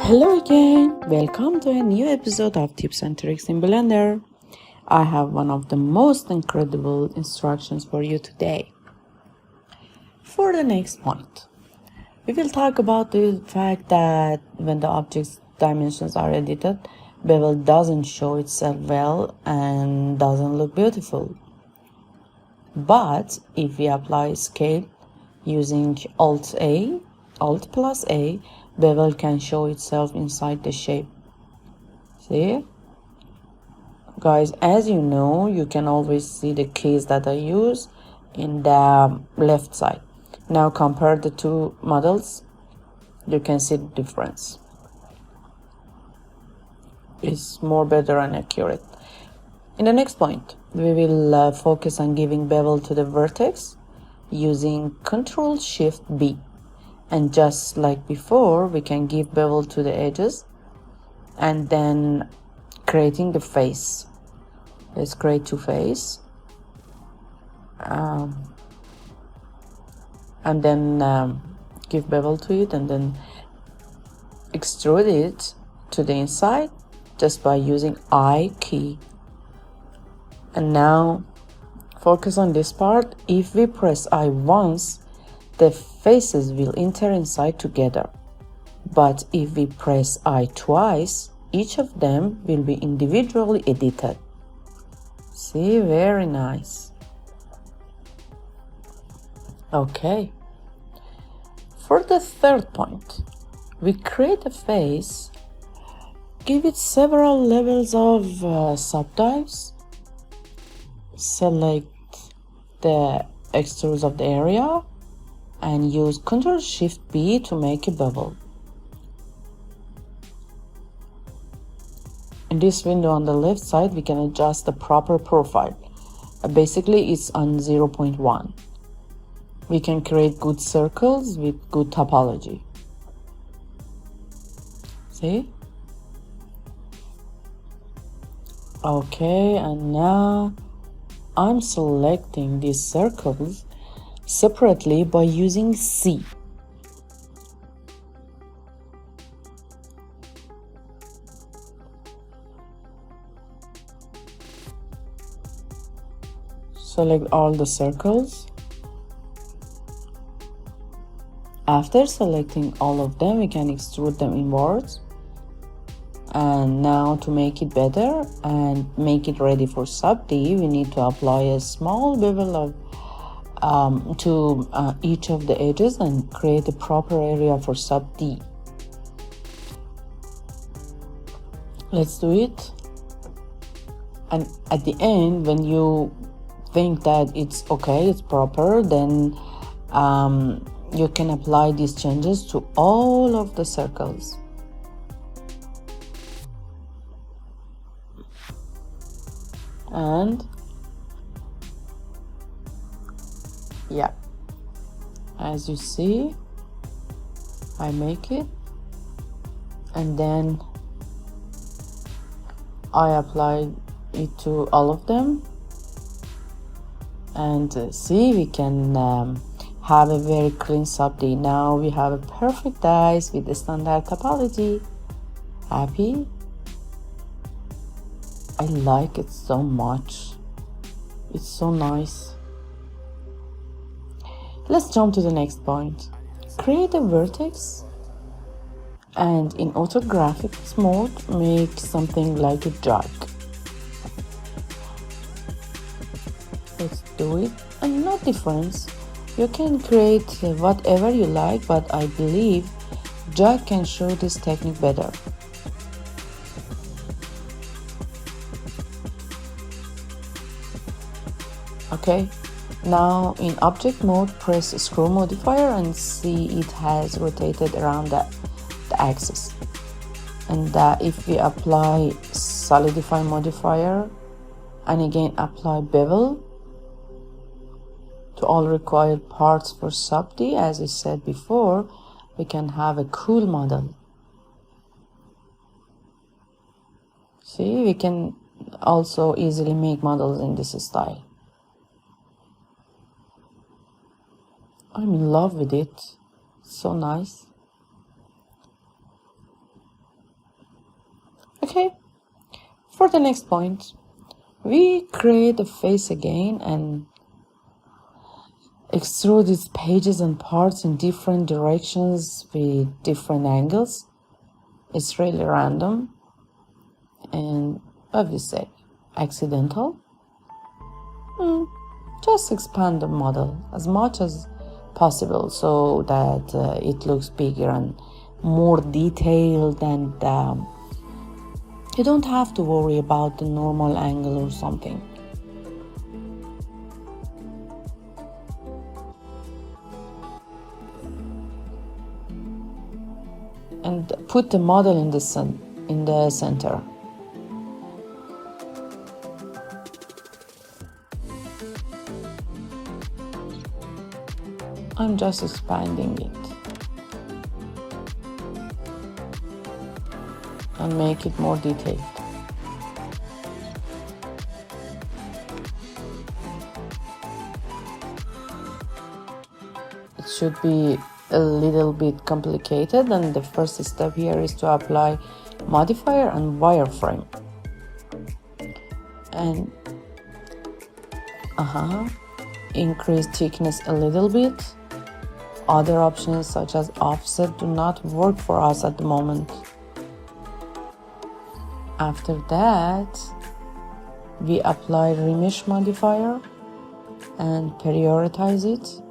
Hello again, welcome to a new episode of Tips and Tricks in Blender. I have one of the most incredible instructions for you today. For the next point, we will talk about the fact that when the object's dimensions are edited, bevel doesn't show itself well and doesn't look beautiful. But if we apply scale using Alt plus A, bevel can show itself inside the shape. See? Guys, as you know, you can always see the keys that I use in the left side. Now compare the two models. You can see the difference. It's more better and accurate. In the next point, we will focus on giving bevel to the vertex using Ctrl-Shift-B. And just like before, we can give bevel to the edges and then creating the face. Let's create two faces. And then give bevel to it and then extrude it to the inside just by using I key. And now focus on this part. If we press I once, the faces will enter inside together. But if we press I twice, each of them will be individually edited. See, very nice. Okay. For the third point, we create a face, give it several levels of subdives, select the extrudes of the area, and use Ctrl-Shift-B to make a bevel. In this window on the left side, we can adjust the proper profile. Basically, it's on 0.1. We can create good circles with good topology. See? Okay, and now I'm selecting these circles separately by using C. Select all the circles. After selecting all of them, we can extrude them inwards. And now to make it better and make it ready for sub D, we need to apply a small bevel of to each of the edges and create a proper area for sub D. Let's do it. And at the end, when you think that it's okay, it's proper, then you can apply these changes to all of the circles. And yeah, as you see, I make it and then I apply it to all of them, and see, we can have a very clean sub D. Now we have a perfect dice with the standard topology. Happy? I like it so much. It's so nice. Let's jump to the next point. Create a vertex and in orthographics mode, make something like a jog. Let's do it. And no difference. You can create whatever you like, but I believe jog can show this technique better. Okay, now in object mode, press screw modifier and see it has rotated around the axis. And if we apply solidify modifier and again apply bevel to all required parts for sub D, as I said before, we can have a cool model. See, we can also easily make models in this style. I'm in love with it. So nice. For the next point, we create a face again and extrude its pages and parts in different directions with different angles. It's really random and, what do you say, accidental. Just expand the model as much as possible so that it looks bigger and more detailed, and you don't have to worry about the normal angle or something. And put the model in the center. I'm just expanding it and make it more detailed. It should be a little bit complicated, and the first step here is to apply modifier and wireframe. And increase thickness a little bit. Other options such as offset do not work for us at the moment. After that, we apply remesh modifier and prioritize it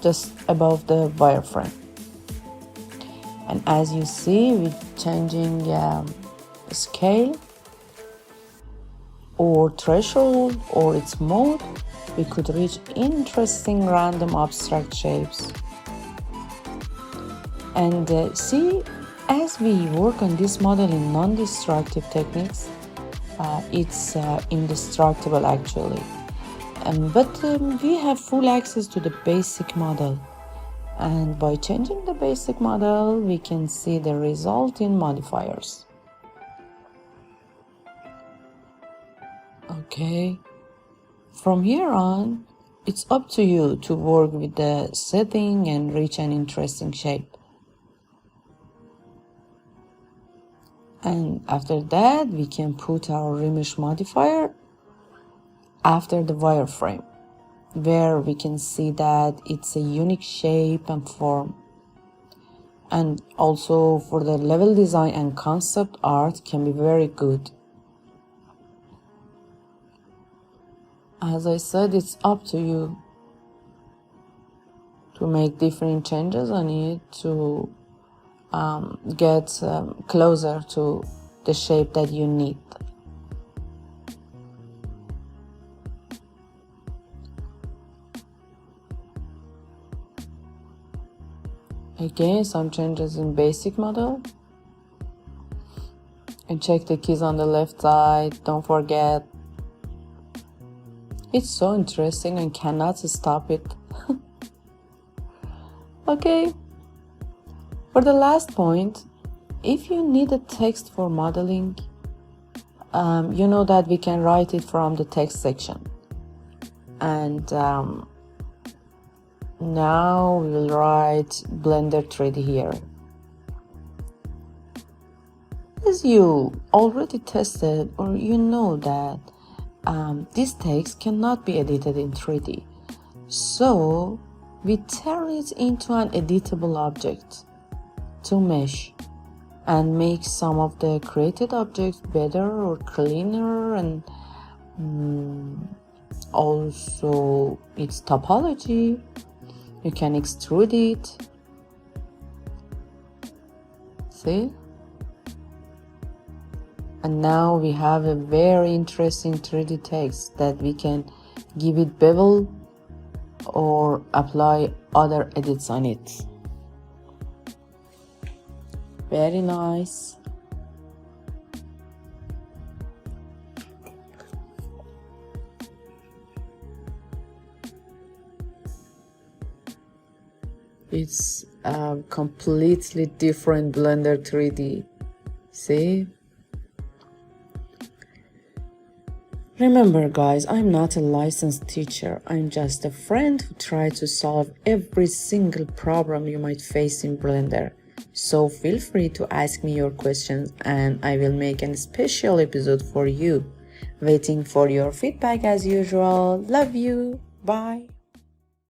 just above the wireframe. And as you see, with changing scale or threshold or its mode, we could reach interesting random abstract shapes. And see, as we work on this model in non-destructive techniques, it's indestructible actually. But we have full access to the basic model, and by changing the basic model we can see the result in modifiers. Okay, from here on it's up to you to work with the setting and reach an interesting shape. And after that we can put our remesh modifier after the wireframe, where we can see that it's a unique shape and form. And also for the level design and concept art can be very good. As I said, it's up to you to make different changes on it to get closer to the shape that you need. Again, some changes in basic model. And check the keys on the left side, don't forget. It's so interesting and cannot stop it. Okay. For the last point, if you need a text for modeling, you know that we can write it from the text section. And now we will write Blender 3D here. As you already tested, or you know that this text cannot be edited in 3D. So we turn it into an editable object to mesh and make some of the created objects better or cleaner, and also its topology. You can extrude it. See? And now we have a very interesting 3D text that we can give it bevel or apply other edits on it. Very nice. It's a completely different Blender 3D. See? Remember guys, I'm not a licensed teacher. I'm just a friend who tries to solve every single problem you might face in Blender So feel free to ask me your questions and I will make a special episode for you. Waiting for your feedback as usual. Love you. Bye.